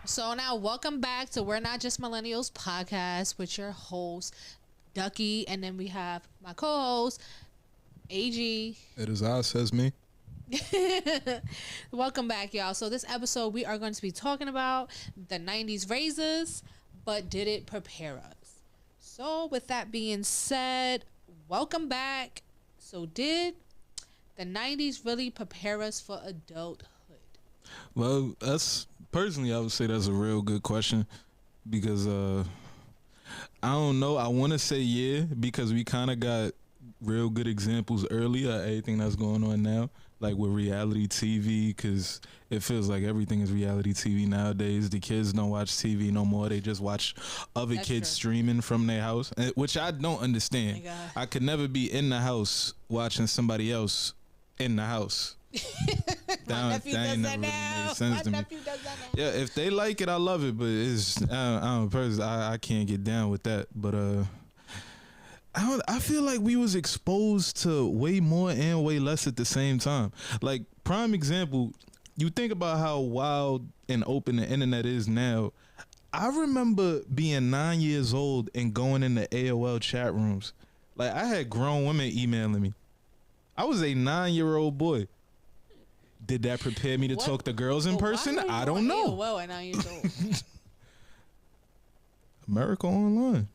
So now, welcome back to We're Not Just Millennials podcast with your host, Ducky, and then we have my co-host, AG. It is I, says me. Welcome back, y'all. So this episode, we are going to be talking about the 90s razors, but did it prepare us? So with that being said, welcome back. So did the 90s really prepare us for adulthood? Well, I would say that's a real good question because I don't know. I want to say yeah because we kind of got real good examples earlier of everything that's going on now, like with reality TV, because it feels like everything is reality TV nowadays. The kids don't watch TV no more. They just watch other That's kids true. Streaming from their house, which I don't understand. Oh my God. I could never be in the house watching somebody else in the house. My nephew does that now. Yeah, if they like it, I love it. But it's I can't get down with that. But I feel like we was exposed to way more and way less at the same time. Like prime example, you think about how wild and open the internet is now. I remember being 9 years old and going into AOL chat rooms. Like I had grown women emailing me. I was a 9-year-old boy. Did that prepare me to talk to girls in person? I don't know. Well, at 9 years old. America Online.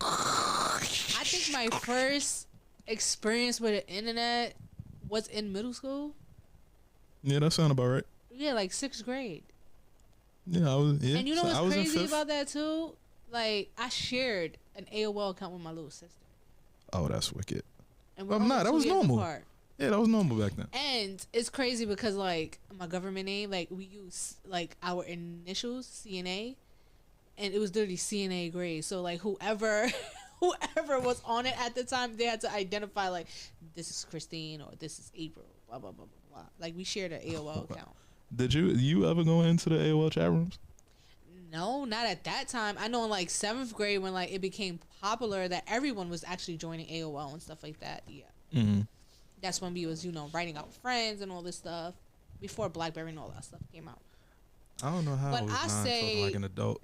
I think my first experience with the internet was in middle school. Yeah, that sounds about right. Yeah, like 6th grade. Yeah, I was. Yeah, And you know so what's crazy about that too? Like I shared an AOL account with my little sister. Oh, that's wicked. And Well, nah, that was normal. Apart. Yeah, that was normal back then. And it's crazy because like my government name, like we use like our initials, CNA, and it was literally CNA grade. So like whoever was on it at the time, they had to identify like this is Christine or this is April, blah blah blah blah blah. Like we shared an AOL account. Did you ever go into the AOL chat rooms? No, not at that time. I know in like 7th grade when like it became popular that everyone was actually joining AOL and stuff like that. Yeah. Mm-hmm. That's when we was, writing out friends and all this stuff before BlackBerry and all that stuff came out. I don't know how But I was I 9 say- talking like an adult.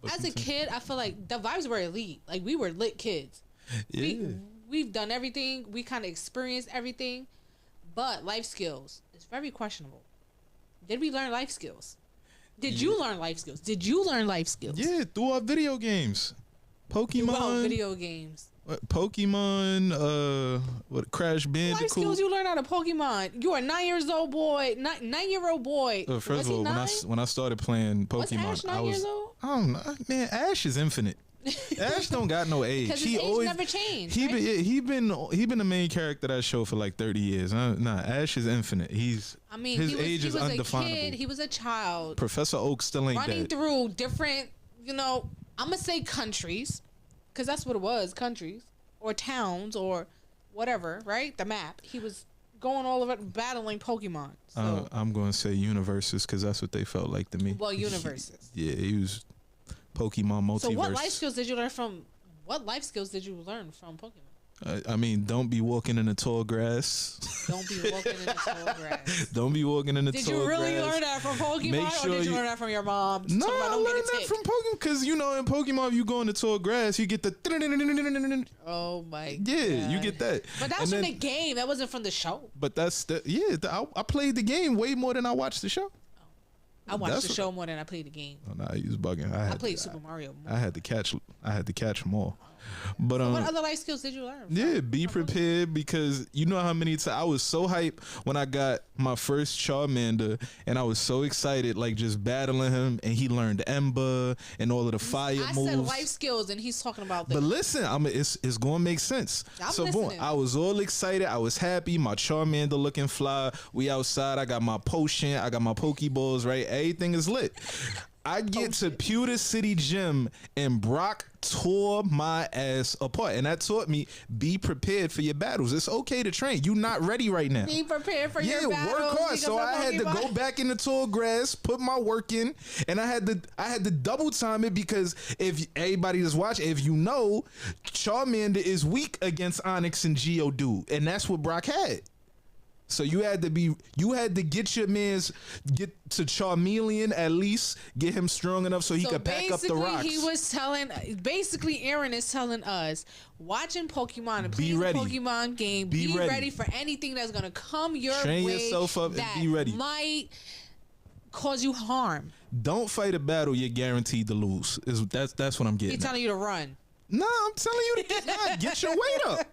But As a kid, I feel like the vibes were elite. Like we were lit kids. yeah. We've done everything. We kind of experienced everything. But life skills is very questionable. Did we learn life skills? Did you learn life skills? Did you learn life skills? Yeah, through our video games. Pokemon. Well, video games. Pokemon, Crash Bandicoot. Life skills you learn out of Pokemon. You are 9-year-old boy. 9-year-old boy. First Was of he all, 9? when I started playing Was Pokemon, Ash 9 I was years old? I don't know, man. Ash is infinite. Ash don't got no age. Because his age never changed. He right? been the main character of that show for like 30 years. Nah, Ash is infinite. His age is undefinable. A kid. He was a child. Professor Oak still ain't running dead. through different, I'm gonna say countries, because that's what it was, countries or towns or whatever, right? The map. He was going all over it, battling Pokemon. So, I'm going to say universes because that's what they felt like to me. well, universes. Yeah, he was Pokemon multiverse. So what life skills did you learn from Pokemon? I mean, don't be walking in the tall grass. Don't be walking in the tall grass. Don't be walking in the tall grass. Did you really learn that from Pokemon, Make sure or did you you- learn that from your mom? No, Talking about I don't get a learned that tick. from Pokemon because in Pokemon, if you go in the tall grass, you get the Oh my yeah, God. you get that. But that was from the game. That wasn't from the show. But I played the game way more than I watched the show. I watched That's the show more than I played the game. Oh, nah, he was bugging. I played Super Mario more. I had to catch them all. But What other life skills did you learn? yeah, be prepared because you know how many times I was so hyped when I got my first Charmander and I was so excited, like just battling him, and he learned Ember and all of the fire I moves. said life skills, and he's talking about But the. listen, it's gonna make sense. I'm Boom, listening. I was all excited. I was happy. My Charmander looking fly. We outside. I got my potion. I got my Pokeballs. Right, everything is lit. I get to Pewter City Gym and Brock tore my ass apart, and that taught me be prepared for your battles. It's okay to train. You're not ready right now. Be prepared for your Yeah, battles. work hard. because So of I had to Pokemon. go back in the tall grass, put my work in, and I had to double time it because if everybody that's watching, if you know, Charmander is weak against Onyx and Geodude, and that's what Brock had. So you had to get your man's get to Charmeleon at least, get him strong enough so he could pack up the rocks. He was telling, basically Aaron is telling us, watching Pokemon and playing the Pokemon game, be ready for anything that's gonna come your way. Train yourself up and be ready. Might cause you harm. Don't fight a battle you're guaranteed to lose. That's what I'm getting. He's telling you to run. No, I'm telling you to get your weight up.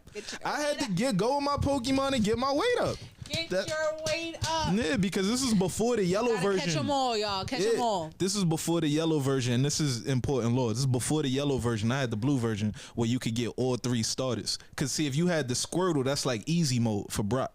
I had to go with my Pokemon and get my weight up. Get your weight up. Yeah, because this is before the yellow version. Catch them all, y'all. Catch them all. This is before the yellow version. This is important law. This is before the yellow version. I had the blue version where you could get all 3 starters. Because, see, if you had the Squirtle, that's like easy mode for Brock.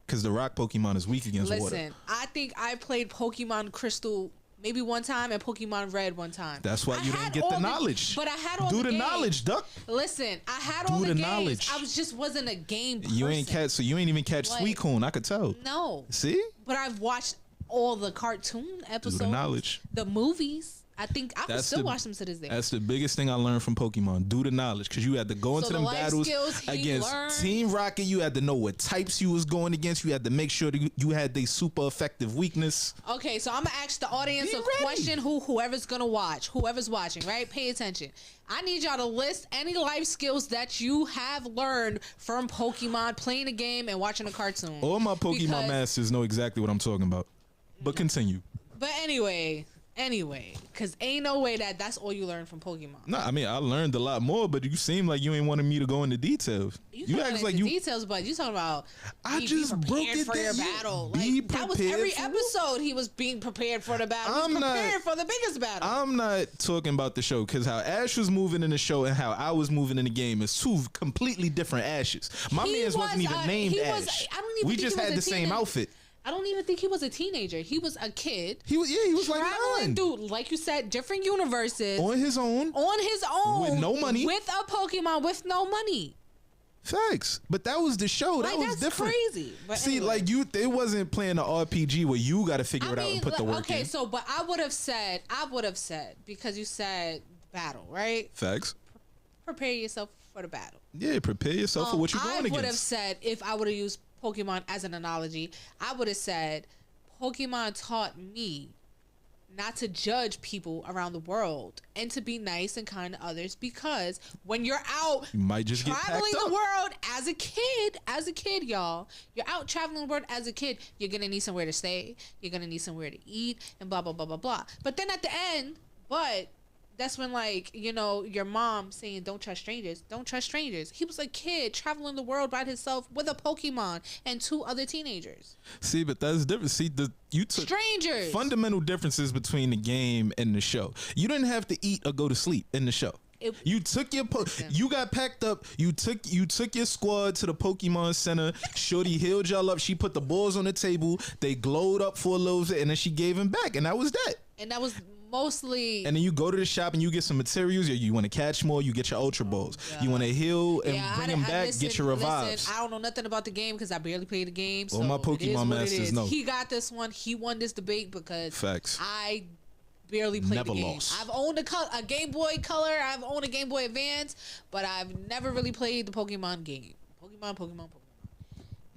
Because the rock Pokemon is weak against water. Listen, I think I played Pokemon Crystal maybe one time and Pokemon Red one time. That's why you didn't get the knowledge. But I had all the the knowledge, duck. Listen, I had all the games. Knowledge. I just wasn't a game person. You ain't even catch Suicune. I could tell. No. See? But I've watched all the cartoon episodes. Do the knowledge. The movies. I think I would still watch them to this day. That's the biggest thing I learned from Pokemon. Do the knowledge, because you had to go into them battles against Team Rocket. You had to know what types you was going against. You had to make sure that you had the super effective weakness. Okay, so I'm gonna ask the audience a question. Whoever's gonna watch, whoever's watching, right? Pay attention. I need y'all to list any life skills that you have learned from Pokemon, playing a game and watching a cartoon. All my Pokemon masters know exactly what I'm talking about. But continue. But anyway, because ain't no way that's all you learn from Pokemon. No, I mean, I learned a lot more, but you seem like you ain't wanting me to go into details. You act like details, but you talking about I just broke it for your battle. That was every episode he was being prepared for the battle. He was prepared for the biggest battle. I'm not talking about the show, because how Ash was moving in the show and how I was moving in the game is 2 completely different Ashes. My man's wasn't even named Ash. We just had the same outfit. I don't even think he was a teenager. He was a kid. He was like 9. Dude, like you said, different universes. On his own. With no money. With a Pokemon with no money. Facts. But that was the show. That was different. Crazy. But see, anyway. They wasn't playing the RPG where you got to figure it out and put the work in. Okay, so, but I would have said, because you said battle, right? Facts. Prepare yourself for the battle. Yeah, prepare yourself for what you're going against. I would have said, if I would have used Pokemon as an analogy, I would have said Pokemon taught me not to judge people around the world and to be nice and kind to others, because when you're out you might just traveling the world as a kid, y'all, you're out traveling the world as a kid, you're gonna need somewhere to stay, you're gonna need somewhere to eat, and blah blah blah blah blah. But then at the end, that's when, your mom saying, don't trust strangers. He was a kid traveling the world by himself with a Pokemon and 2 other teenagers. See, but that's different. See, you took strangers. Fundamental differences between the game and the show. You didn't have to eat or go to sleep in the show. You took your you got packed up. You took your squad to the Pokemon Center. Shorty healed y'all up. She put the balls on the table. They glowed up for a little bit, and then she gave him back, and that was that. And that was mostly. And then you go to the shop and you get some materials. You want to catch more, you get your Ultra Balls. You want to heal and bring them back, get your revives. I don't know nothing about the game because I barely played the game. So my Pokemon masters know. He got this one. He won this debate because facts. I barely played the game. Lost. I've owned a Game Boy Color. I've owned a Game Boy Advance, but I've never really played the Pokemon game. Pokemon.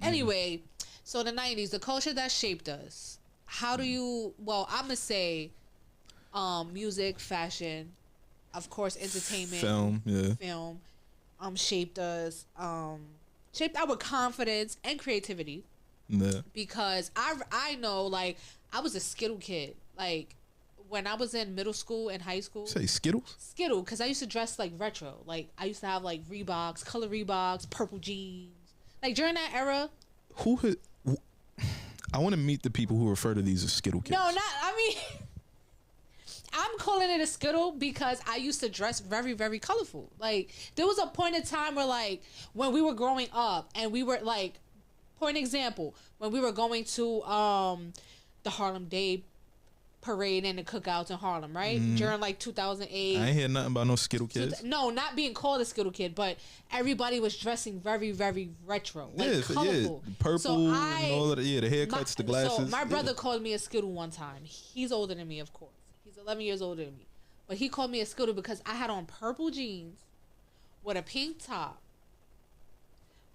Anyway, so the 90s, the culture that shaped us. How do you? Well, I'm gonna say, music, fashion, of course, entertainment, film, shaped us. Shaped our confidence and creativity. Yeah. Because I know, I was a Skittle kid. When I was in middle school and high school. Say Skittles? Skittle, because I used to dress retro. I used to have Reeboks, color Reeboks, purple jeans. During that era. I want to meet the people who refer to these as Skittle kids. I'm calling it a Skittle because I used to dress very, very colorful. There was a point in time where, when we were growing up and we were, for an example, when we were going to the Harlem Day Parade and the cookouts in Harlem, right? Mm-hmm. During 2008. I ain't hear nothing about no Skittle kids. No, not being called a Skittle kid, but everybody was dressing very, very retro, colorful. Purple, and all of the haircuts, the glasses. So my brother called me a Skittle one time. He's older than me, of course. He's 11 years older than me. But he called me a Skittle because I had on purple jeans with a pink top,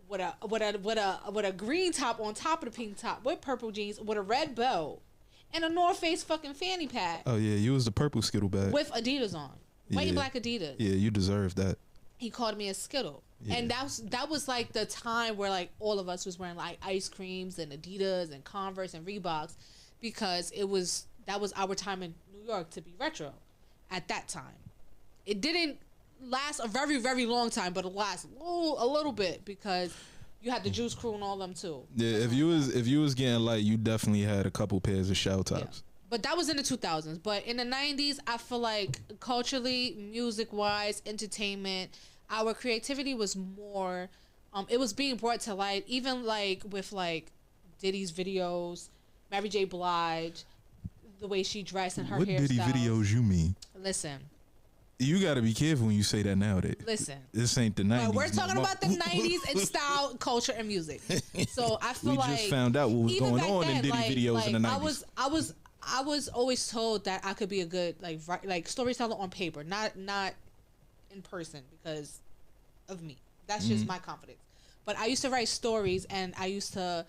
with a green top on top of the pink top, with purple jeans, with a red belt, and a North Face fucking fanny pack. Oh yeah, you was the purple Skittle bag with Adidas on, white and black Adidas. Yeah, you deserve that. He called me a Skittle, and that was like the time where like all of us was wearing like ice creams and Adidas and Converse and Reeboks, because that was our time in New York to be retro. At that time, it didn't last a very, very long time, but it lasted a little bit, because you had the Juice Crew and all them too. Yeah, if you was getting light, you definitely had a couple pairs of shell tops. Yeah. But that was in the 2000s. But in the 90s, I feel like culturally, music-wise, entertainment, our creativity was more, it was being brought to light, even like with like Diddy's videos, Mary J. Blige, the way she dressed and her hairstyle. What Diddy videos you mean? Listen. You got to be careful when you say that nowadays. Listen. This ain't the 90s. But we're talking about the 90s and style, culture, and music. So I feel like... We just found out what was going on in Diddy videos in the 90s. I was always told that I could be a good like storyteller on paper, not in person, because of me. That's just my confidence. But I used to write stories, and I used to...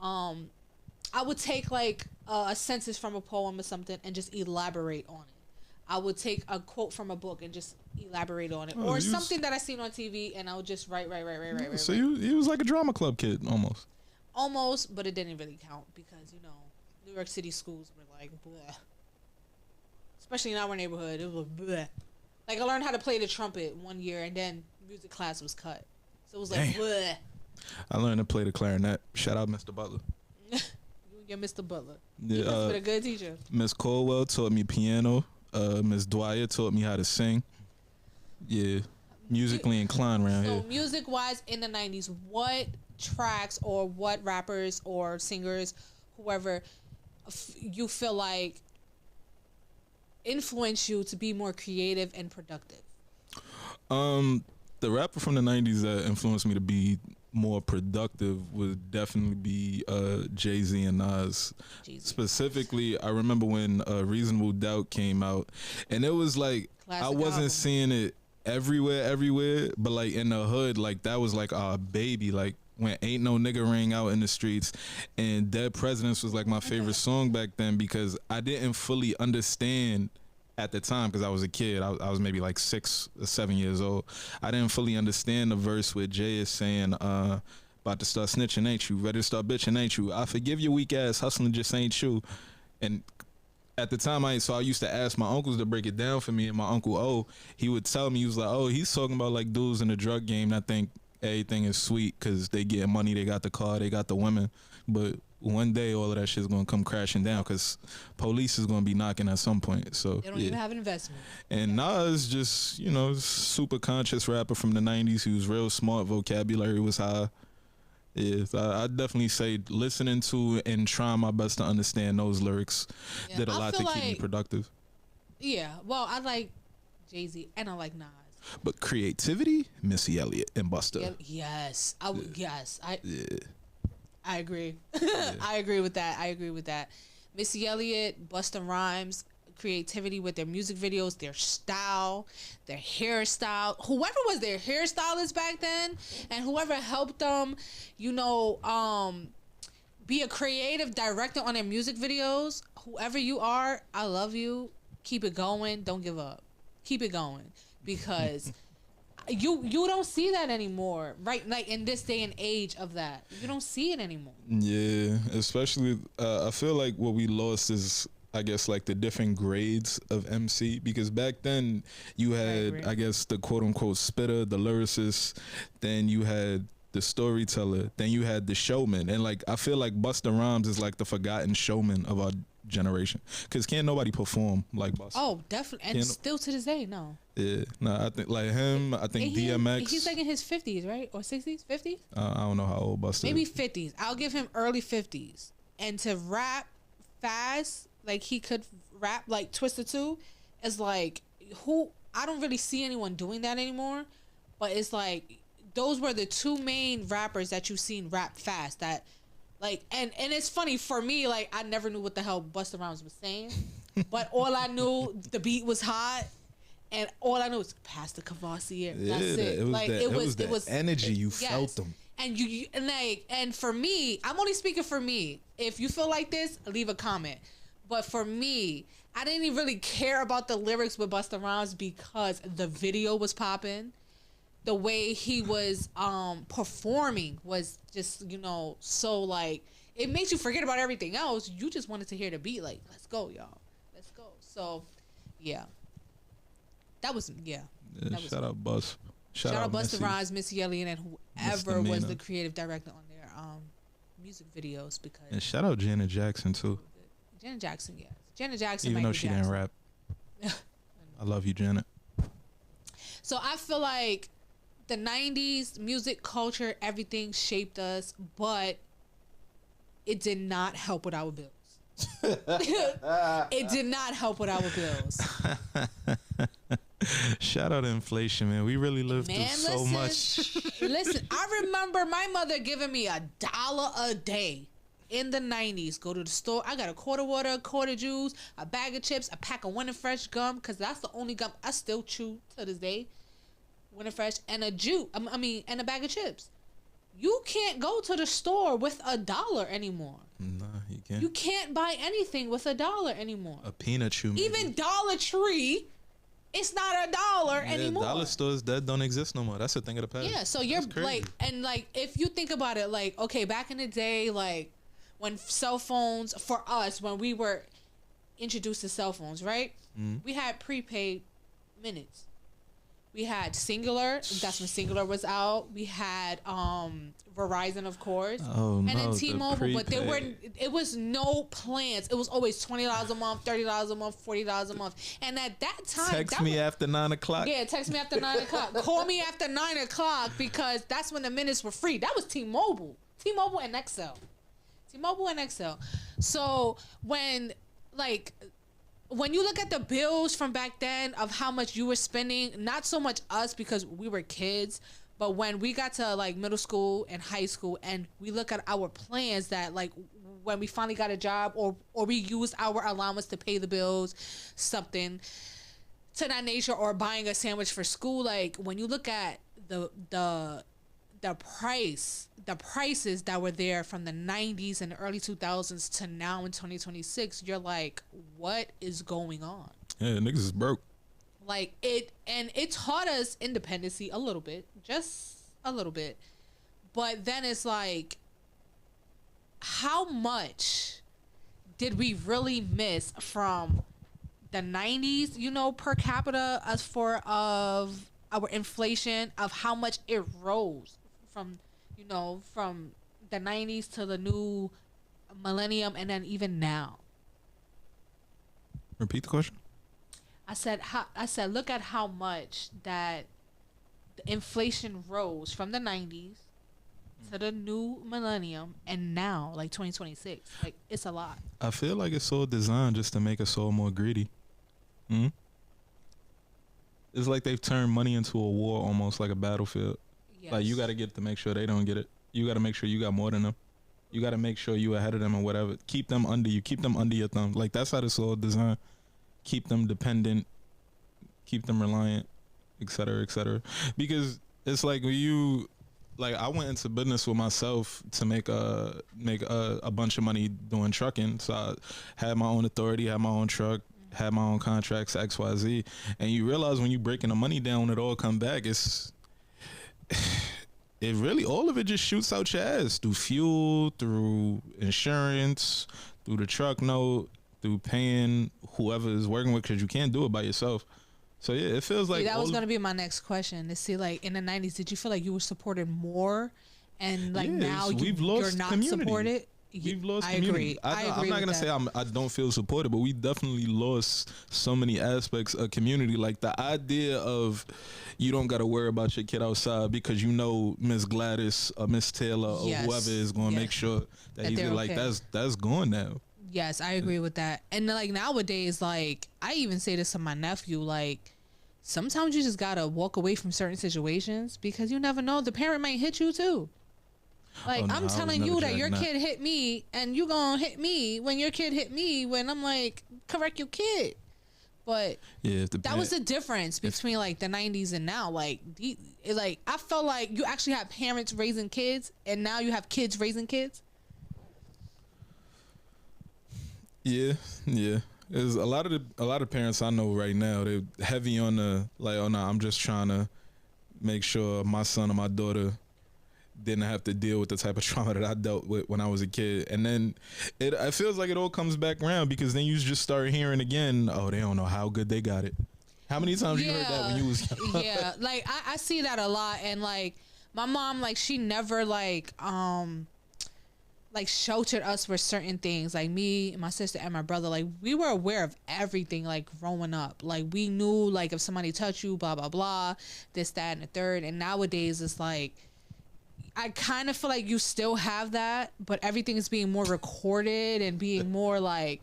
I would take like a sentence from a poem or something and just elaborate on it. I would take a quote from a book and just elaborate on it, or something that I seen on TV, and I would just write. So you was like a drama club kid almost, but it didn't really count, because New York City schools were like bleh. Especially in our neighborhood, it was bleh. Like I learned how to play the trumpet one year, and then music class was cut, so it was like bleh. I learned to play the clarinet. Shout out Mr. Butler. You're Mr. Butler. Yeah, you must have been a good teacher. Miss Colwell taught me piano. Miss Dwyer taught me how to sing. Yeah, musically inclined around here. So music-wise, in the 90s, what tracks or what rappers or singers, whoever, you feel like influenced you to be more creative and productive? The rapper from the 90s that influenced me to be more productive would definitely be Jay-Z and Nas. Specifically, I remember when Reasonable Doubt came out, and it was like classic I wasn't album. Seeing it everywhere, but like in the hood, like that was like our baby. Like when Ain't No Nigga rang out in the streets, and Dead Presidents was like my favorite song back then, because I didn't fully understand at the time, because I was a kid. I was maybe like 6 or 7 years old. I didn't fully understand the verse where Jay is saying, about to start snitching, ain't you? Ready to start bitching, ain't you? I forgive your weak ass, hustling just ain't you. And at the time, I used to ask my uncles to break it down for me, and my uncle O, he would tell me, he was like, oh, he's talking about like dudes in the drug game that think everything is sweet because they get money, they got the car, they got the women. But one day, all of that shit's gonna come crashing down, because police is gonna be knocking at some point. So they don't even have an investment. And Nas just, super conscious rapper from the 90s. He was real smart, vocabulary was high. Yeah, I definitely say listening to and trying my best to understand those lyrics did a lot to keep me productive. Yeah, well, I like Jay-Z and I like Nas. But creativity, Missy Elliott and Busta. Yes, I agree. I agree with that. Missy Elliott, Busta Rhymes, creativity with their music videos, their style, their hairstyle. Whoever was their hairstylist back then, and whoever helped them, be a creative director on their music videos. Whoever you are, I love you. Keep it going. Don't give up. Keep it going, because you don't see that anymore, right? Like in this day and age of that, you don't see it anymore. Yeah, especially I feel like what we lost is, I guess, like the different grades of MC, because back then you had, I guess, the quote unquote spitter, the lyricist, then you had the storyteller, then you had the showman, and like I feel like Busta Rhymes is like the forgotten showman of our generation, because can't nobody perform like Busta. Oh, definitely, and still to this day, no. Yeah, no, I think like him. I think DMX. He's like in his 50s, right, or 60s, 50s. I don't know how old Busta. Maybe 50s. I'll give him early 50s. And to rap fast, like he could rap like Twister 2, is like who I don't really see anyone doing that anymore. But it's like those were the two main rappers that you've seen rap fast. That like and it's funny for me. Like I never knew what the hell Busta Rhymes was saying, but all I knew, the beat was hot. And all I know is Pastor Cavassier. Yeah, that's it. It was the energy. You felt them. And for me, I'm only speaking for me. If you feel like this, leave a comment. But for me, I didn't even really care about the lyrics with Busta Rhymes because the video was popping. The way he was performing was just, so like, it makes you forget about everything else. You just wanted to hear the beat. Like, let's go, y'all. Let's go. So, yeah. That was. Shout out Bus. Shout out Busta Rhymes, Missy Elliott, and whoever was the creative director on their music videos. And shout out Janet Jackson too. Janet Jackson, yes. Janet Jackson. Even though she didn't rap. I love you, Janet. So I feel like the 90's music culture, everything shaped us, but it did not help with our bills. It did not help with our bills. Shout out inflation, man. We really lived through so much. Listen, I remember my mother giving me $1 a day in the 90's. Go to the store. I got a quart of water, a quart of juice, a bag of chips, a pack of Winter Fresh gum, because that's the only gum I still chew to this day. Winter Fresh, and a and a bag of chips. You can't go to the store with $1 anymore. Nah, you can't. You can't buy anything with $1 anymore. A peanut chew. Maybe. Even Dollar Tree, it's not $1 anymore. Dollar stores that don't exist no more. That's a thing of the past. Yeah, so you're like, and like, if you think about it, like, okay, back in the day, like, when cell phones, for us, when we were introduced to cell phones, right? Mm-hmm. We had prepaid minutes. We had Singular. That's when Singular was out. We had Verizon, of course, and then T-Mobile. But there weren't. It was no plans. It was always $20 a month, $30 a month, $40 a month. And at that time, text me after 9 o'clock. Yeah, text me after 9 o'clock. Call me after 9 o'clock because that's when the minutes were free. That was T-Mobile and XL. T-Mobile and XL. So when you look at the bills from back then of how much you were spending, not so much us because we were kids, but when we got to like middle school and high school and we look at our plans that like when we finally got a job or we used our allowance to pay the bills, something to that nature, or buying a sandwich for school, like when you look at the prices that were there from the 90's and the early 2000s to now in 2026, you're like, what is going on? Yeah, niggas is broke. Like, it taught us independency a little bit, just a little bit. But then it's like, how much did we really miss from the 90's, per capita, as far of our inflation, of how much it rose from the 90's to the new millennium, and then even now. Repeat the question. I said, look at how much that the inflation rose from the 90's to the new millennium, and now, like 2026. Like, it's a lot. I feel like it's so designed just to make us all more greedy. Mm-hmm. It's like they've turned money into a war, almost like a battlefield. Yes. Like, you got to get to make sure they don't get it. You got to make sure you got more than them. You got to make sure you ahead of them or whatever. Keep them under you. Keep them under your thumb. Like, that's how this all designed. Keep them dependent. Keep them reliant, et cetera, et cetera. Because it's like when you, like, I went into business with myself to make a bunch of money doing trucking. So I had my own authority, had my own truck, had my own contracts, XYZ. And you realize when you breaking the money down, when it all come back, it really, all of it just shoots out your ass through fuel, through insurance, through the truck note, through paying whoever is working with, because you can't do it by yourself. So yeah, it feels like that was going to be my next question, to see, like, in the 90's, did you feel like you were supported more, and like now you're not community. Supported? We've lost community. I'm not gonna say I don't feel supported, but we definitely lost so many aspects of community. Like the idea of you don't got to worry about your kid outside because Miss Gladys or Miss Taylor or whoever is going to make sure that he's like okay. That's gone now. Yes, I agree with that. And like nowadays, like I even say this to my nephew, like sometimes you just gotta walk away from certain situations because you never know, the parent might hit you too. Like, oh, no, I'm telling you that your kid hit me, and you gonna hit me when your kid hit me, when I'm like, correct your kid. But Yeah, that was the difference between like the 90s and now. Like, I felt like you actually have parents raising kids, and now you have kids raising kids. Yeah, yeah. There's a lot of parents I know right now. They're heavy on the like, oh no, I'm just trying to make sure my son or my daughter didn't have to deal with the type of trauma that I dealt with when I was a kid. And then it feels like it all comes back around, because then you just start hearing again, oh, they don't know how good they got it. How many times you heard that when you was young? Yeah, like I see that a lot. And like my mom, like she never like sheltered us for certain things. Like me, my sister, and my brother, like we were aware of everything, like growing up. Like we knew, like if somebody touched you, blah blah blah, this, that, and the third. And nowadays it's like, I kind of feel like you still have that, but everything is being more recorded and being more like,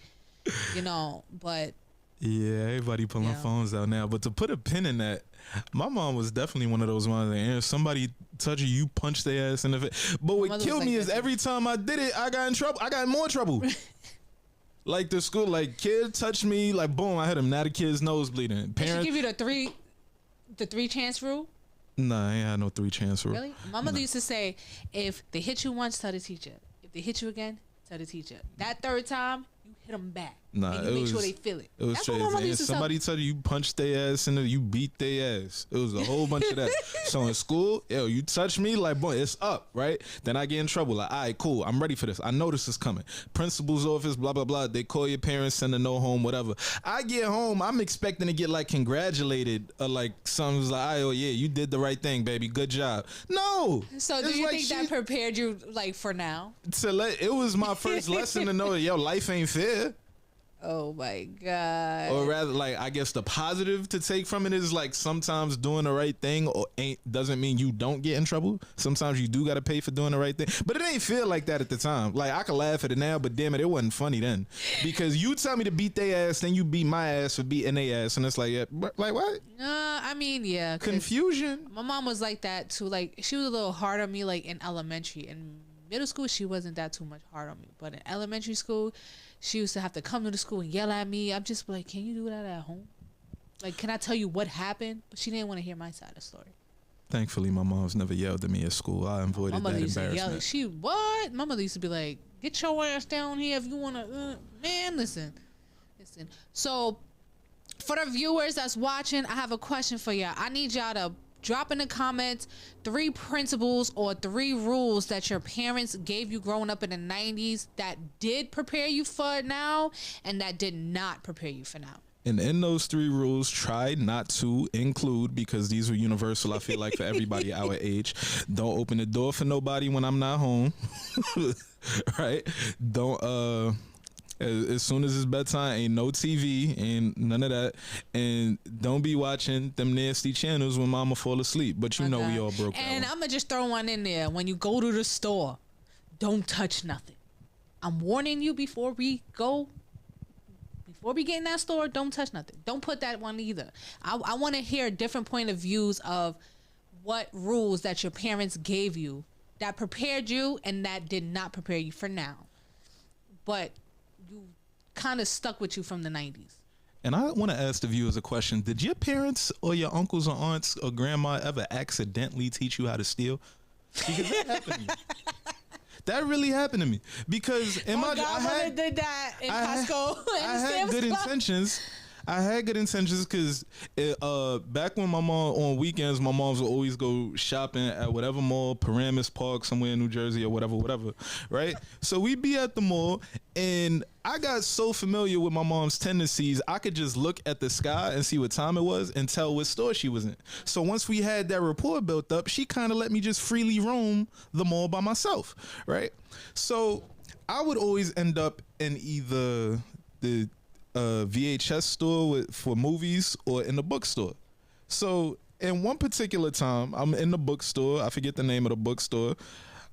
but yeah, everybody pulling phones out now. But to put a pin in that, my mom was definitely one of those ones that if somebody touch you punch their ass in the face. But what killed me is every time I did it, I got in trouble. I got in more trouble. Like the school, like kid touched me, like boom, I hit him. Now the kid's nose bleeding. Parents, give you the three chance rule. Nah, I ain't had no 3 chance rule. Really? My mother used to say, if they hit you once, tell the teacher. If they hit you again, tell the teacher. That third time, you hit them back. Nah, and you make sure they feel it. It was That's straight. what my mother used to somebody tell you punch their ass and you beat their ass. It was a whole bunch of that. So in school, you touch me, like, boy, it's up, right? Then I get in trouble. Like, all right, cool, I'm ready for this. I know this is coming. Principal's office, blah, blah, blah. They call your parents, send a no home, whatever. I get home, I'm expecting to get, like, congratulated. Or, like, someone's like, oh, yeah, you did the right thing, baby. Good job. No. So do you think that prepared you, like, for now? It was my first lesson to know that, life ain't fair. Oh my God. Or rather, like, I guess the positive to take from it is like sometimes doing the right thing doesn't mean you don't get in trouble. Sometimes you do got to pay for doing the right thing, but it ain't feel like that at the time. Like I can laugh at it now, but damn it wasn't funny then, because you tell me to beat their ass, then you beat my ass for beating their ass, and it's like, yeah, like what? I mean, yeah, confusion. My mom was like that too. Like she was a little hard on me, like in elementary. In middle school, she wasn't that too much hard on me, but in elementary school, she used to have to come to the school and yell at me. I'm just like, can you do that at home? Like, can I tell you what happened? But she didn't want to hear my side of the story. Thankfully, my mom's never yelled at me at school. I avoided that embarrassment. My mother used to be like, get your ass down here if you want to. Man, listen. So, for the viewers that's watching, I have a question for y'all. I need y'all to drop in the comments 3 principles or 3 rules that your parents gave you growing up in the 90s that did prepare you for now and that did not prepare you for now. And in those 3 rules, try not to include, because these are universal, I feel like, for everybody our age. Don't open the door for nobody when I'm not home. Right? Don't as soon as it's bedtime, ain't no TV, ain't none of that, and don't be watching them nasty channels when mama fall asleep. But we all broke. And I'm gonna just throw one in there. When you go to the store, don't touch nothing. I'm warning you before we get in that store. Don't touch nothing. Don't put that one either. I want to hear different point of views of what rules that your parents gave you that prepared you and that did not prepare you for now, but you kind of stuck with you from the 90s. And I want to ask the viewers a question. Did your parents or your uncles or aunts or grandma ever accidentally teach you how to steal? Because that happened to me. That really happened to me. Because I did that in Costco. I had good intentions. I had good intentions because back when my mom, on weekends, my moms would always go shopping at whatever mall, Paramus Park, somewhere in New Jersey or whatever, right? So we'd be at the mall, and I got so familiar with my mom's tendencies, I could just look at the sky and see what time it was and tell what store she was in. So once we had that rapport built up, she kind of let me just freely roam the mall by myself, right? So I would always end up in either the VHS store for movies or in the bookstore. So in one particular time, I'm in the bookstore. I forget the name of the bookstore.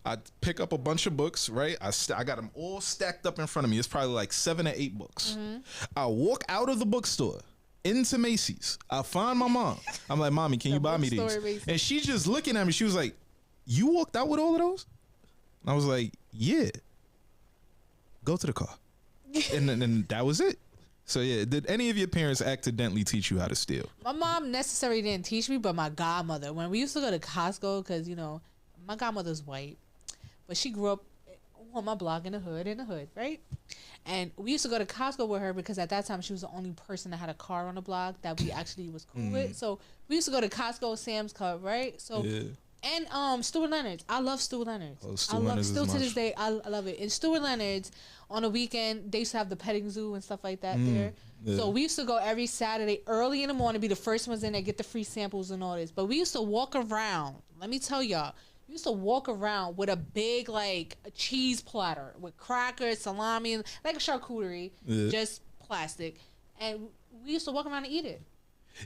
I pick up a bunch of books, right? I got them all stacked up in front of me. It's probably like 7 or 8 books. Mm-hmm. I walk out of the bookstore into Macy's. I find my mom. I'm like, Mommy, can you buy me these? Macy's. And she's just looking at me. She was like, you walked out with all of those? And I was like, yeah. Go to the car. And then that was it. So yeah, did any of your parents accidentally teach you how to steal? My mom necessarily didn't teach me, but my godmother, when we used to go to Costco, because, you know, my godmother's white, but she grew up on my block in the hood, right? And we used to go to Costco with her because at that time she was the only person that had a car on the block that we actually was cool with. So we used to go to Costco, Sam's Club, right? So and Stuart Leonard's. I love Stuart Leonard's. Oh, Stuart Leonard's still to this day I love it. And Stuart Leonard's on a weekend they used to have the petting zoo and stuff like that there. Yeah. So we used to go every Saturday early in the morning, be the first ones in there, get the free samples and all this. But we used to walk around. Let me tell y'all. We used to walk around with a big, like, a cheese platter with crackers, salami, like a charcuterie, just plastic. And we used to walk around and eat it.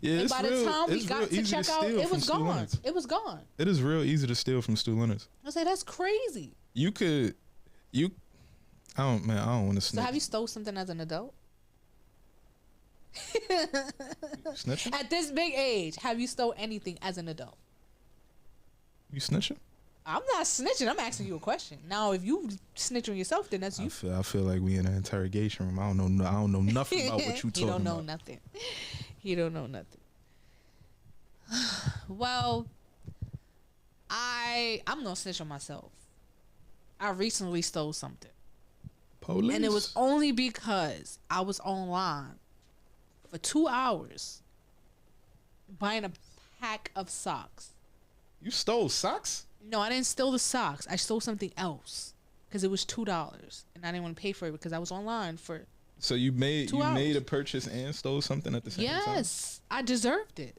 Yeah, and by the time we got to check out, it was gone. It was gone. It is real easy to steal from Stu Leonard's. I was like, that's crazy. I don't want to snitch. So have you stole something as an adult? Snitching? At this big age, have you stole anything as an adult? You snitching? I'm not snitching. I'm asking you a question. Now, if you snitch on yourself, then that's you. I feel like we in an interrogation room. I don't know nothing about what you talking about. He don't know nothing. He don't know nothing. Well, I'm gonna snitch on myself. I recently stole something. Police? And it was only because I was online for 2 hours buying a pack of socks. You stole socks? No, I didn't steal the socks. I stole something else because it was $2, and I didn't want to pay for it because I was online for. So you made a purchase and stole something at the same time? Yes, I deserved it.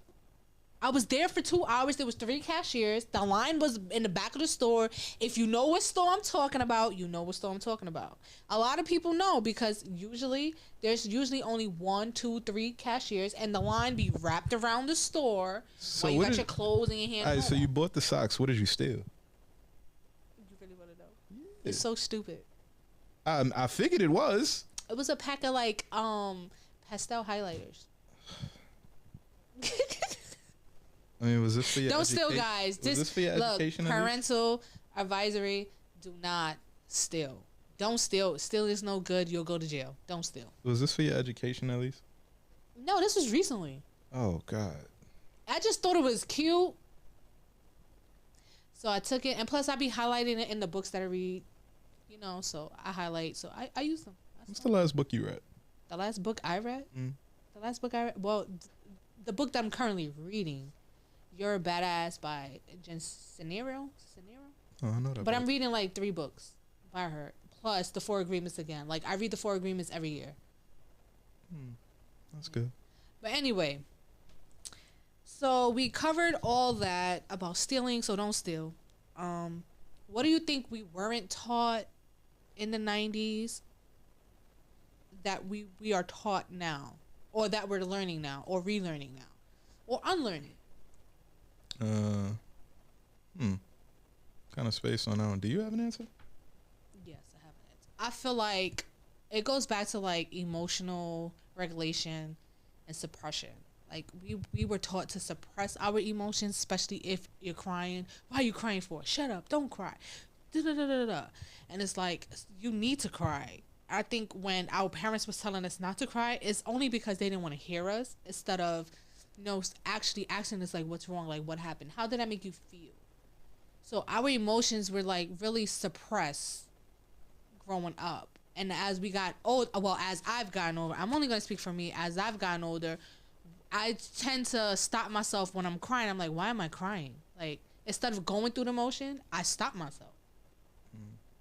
I was there for 2 hours. There was 3 cashiers. The line was in the back of the store. If you know what store I'm talking about, you know what store I'm talking about. A lot of people know because there's usually only 1, 2, 3 cashiers, and the line be wrapped around the store while you got your clothes in your hand. All right, so you bought the socks. What did you steal? You really want to know? Yeah. It's so stupid. I figured it was. It was a pack of like pastel highlighters. I mean, was this for your Don't steal, guys. Was this for your education? Parental advisory: do not steal. Don't steal. Steal is no good. You'll go to jail. Don't steal. Was this for your education at least? No, this was recently. Oh God. I just thought it was cute, so I took it, and plus I be highlighting it in the books that I read. You know, so I highlight. So I use them. What's the last book you read? The last book I read. The last book I read. Well, the book that I'm currently reading. You're a Badass by Jen Sincero. Oh, I know that. But I'm reading like 3 books by her, plus the 4 Agreements again. Like I read the 4 Agreements every year. That's good. But anyway, so we covered all that about stealing. So don't steal. What do you think we weren't taught in the 90's that we are taught now, or that we're learning now, or relearning now, or unlearning? Kind of space on that one. Do you have an answer? Yes, I have an answer. I feel like it goes back to like emotional regulation and suppression. Like we were taught to suppress our emotions, especially if you're crying. Why are you crying for? Shut up! Don't cry. And it's like you need to cry. I think when our parents was telling us not to cry, it's only because they didn't want to hear us instead of, you know, actually asking us like, what's wrong? Like, what happened? How did that make you feel? So our emotions were like really suppressed growing up. And as we got old, well, as I've gotten older, I'm only going to speak for me. As I've gotten older, I tend to stop myself when I'm crying. I'm like, why am I crying? Like, instead of going through the motion, I stop myself.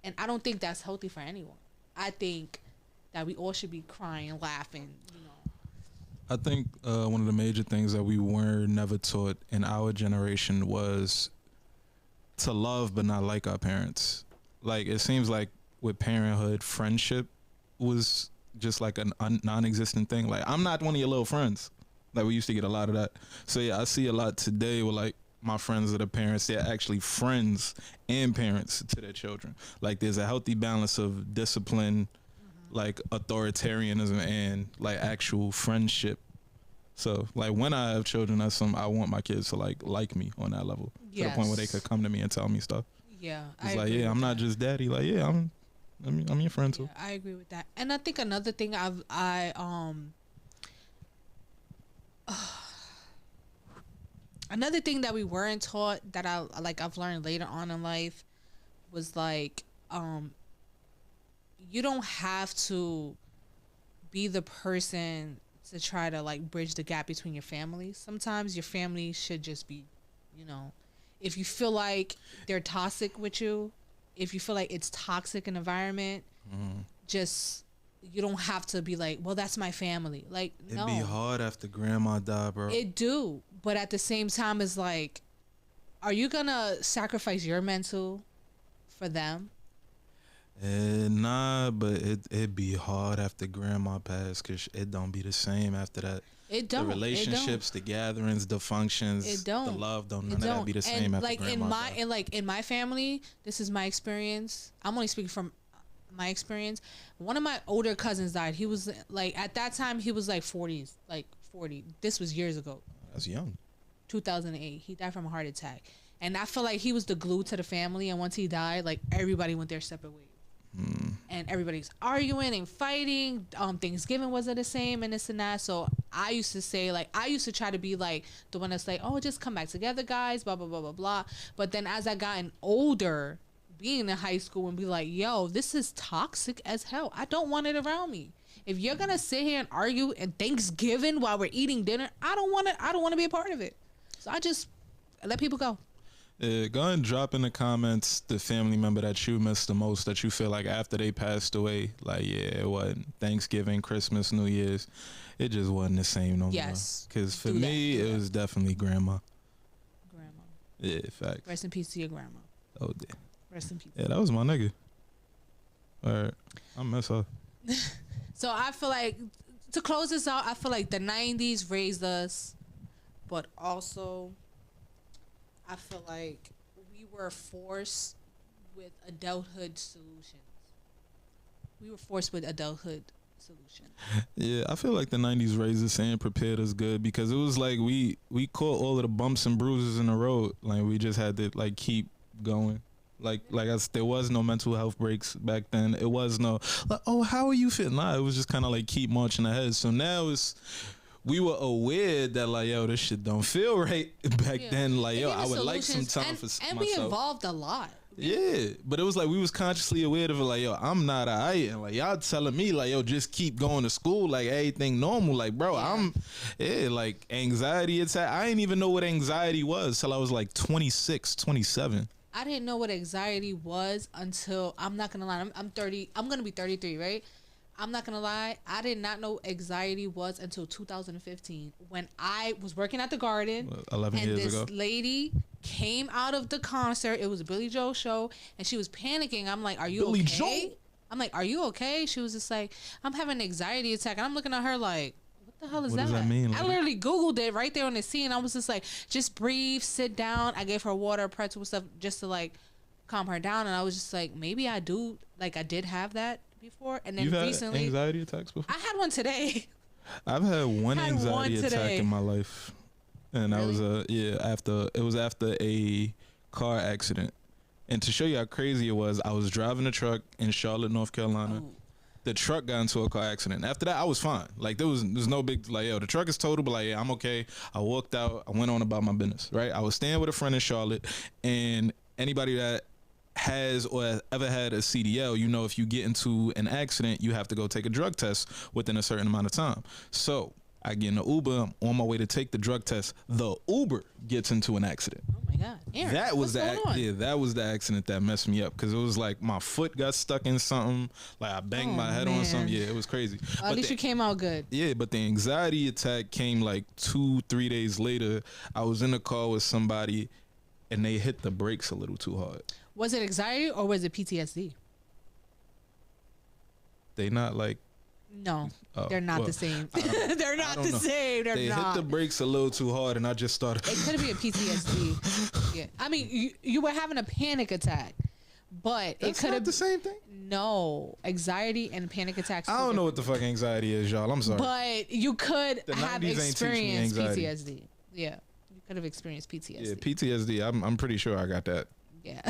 And I don't think that's healthy for anyone. I think that we all should be crying, laughing, you know. I think one of the major things that we were never taught in our generation was to love but not like our parents. Like, it seems like with parenthood, friendship was just like a non-existent thing. Like, I'm not one of your little friends. Like, we used to get a lot of that. So yeah, I see a lot today with like my friends that are parents. They're actually friends and parents to their children. Like, there's a healthy balance of discipline, like authoritarianism, and like actual friendship. So like when I have children, that's something I want my kids to like me on that level. Yes. To the point where they could come to me and tell me stuff. Yeah. It's like, yeah, I'm not just daddy. Like, yeah, I'm your friend too. Yeah, I agree with that. And I think another thing another thing that we weren't taught that I've learned later on in life was like you don't have to be the person to try to like bridge the gap between your families. Sometimes your family should just be, if you feel like they're toxic with you, if you feel like it's toxic an environment, just you don't have to be like, well, that's my family. Like, no. It'd be hard after grandma died, bro. It do, but at the same time, it's like, are you gonna sacrifice your mental for them? Nah, but it'd be hard after grandma passed because it don't be the same after that. It don't. The relationships, the gatherings, the functions, it don't. the love, none of that be the same after like grandma died. In my family, this is my experience. I'm only speaking from my experience. One of my older cousins died. He was like, at that time, he was like 40s, like 40. This was years ago. That's young. 2008. He died from a heart attack. And I feel like he was the glue to the family. And once he died, like everybody went their separate ways. And everybody's arguing and fighting. Thanksgiving wasn't the same and this and that. So I used to say, like, I used to try to be like the one that's like, oh, just come back together, guys, blah, blah, blah, blah, blah. But then as I gotten older, being in high school and be like, yo, this is toxic as hell. I don't want it around me. If you're gonna sit here and argue and Thanksgiving while we're eating dinner, I don't want to be a part of it. So I just let people go. Go and drop in the comments the family member that you miss the most, that you feel like after they passed away, like, yeah, it wasn't Thanksgiving, Christmas, New Year's, it just wasn't the same no more. Yes. Because for me, it was definitely grandma. Grandma. Yeah, fact. Rest in peace to your grandma. Oh, yeah. Rest in peace. Yeah, that was my nigga. All right. I miss her. So I feel like, to close this out, I feel like the 90s raised us, but also I feel like we were forced with adulthood solutions. Yeah, I feel like the 90s raised us and prepared us good, because it was like we caught all of the bumps and bruises in the road. Like, we just had to like keep going. Like there was no mental health breaks back then. It was no like, oh, how are you feeling? Nah, it was just kind of like keep marching ahead. So now we were aware that like, yo, this shit don't feel right back then. Like, yo, I would like some time for myself. And we evolved a lot. Yeah, but it was like we was consciously aware of it. Like, yo, I'm not alright, and like y'all telling me like, yo, just keep going to school, like everything normal. Like, bro, like anxiety attack. I didn't even know what anxiety was till I was like 26, 27. I didn't know what anxiety was until, I'm not gonna lie, I'm 30. I'm gonna be 33, right? I'm not gonna lie, I did not know anxiety was until 2015 when I was working at the Garden. 11 years ago. And this lady came out of the concert. It was a Billy Joel show, and she was panicking. I'm like, "Are you Billy okay?" Joel? I'm like, "Are you okay?" She was just like, "I'm having an anxiety attack," and I'm looking at her like, "What the hell is What that?" does that mean? I literally Googled it right there on the scene. I was just like, "Just breathe, sit down." I gave her water, pretzel stuff, just to like calm her down, and I was just like, maybe I did have that before. And then You've recently, had anxiety attacks before? I had one today. I've had one anxiety attack in my life, and Really? it was after a car accident. And to show you how crazy it was, I was driving a truck in Charlotte, North Carolina. Oh. The truck got into a car accident. After that, I was fine. Like, there's no big, like, yo, the truck is total, but like, yeah, I'm okay. I walked out. I went on about my business, right? I was staying with a friend in Charlotte, and anybody that has or has ever had a CDL, you know, if you get into an accident, you have to go take a drug test within a certain amount of time. So I get in the Uber, I'm on my way to take the drug test. The Uber gets into an accident. Oh my God, Aaron, that was that was the accident that messed me up, because it was like my foot got stuck in something, like I banged my head on something. Yeah, it was crazy. At least you came out good. Yeah, but the anxiety attack came like 2-3 days later. I was in a car with somebody, and they hit the brakes a little too hard. Was it anxiety or was it PTSD? They not like. No, they're not the same. They're not the same. They hit the brakes a little too hard, and I just started. It could be a PTSD. Yeah, I mean, you were having a panic attack, but That's it could have the same thing. No, anxiety and panic attacks. I don't know what the fuck anxiety is, y'all. I'm sorry, but you could have 90s ain't teach me experienced anxiety. PTSD. Yeah, you could have experienced PTSD. Yeah, PTSD. I'm pretty sure I got that. Yeah.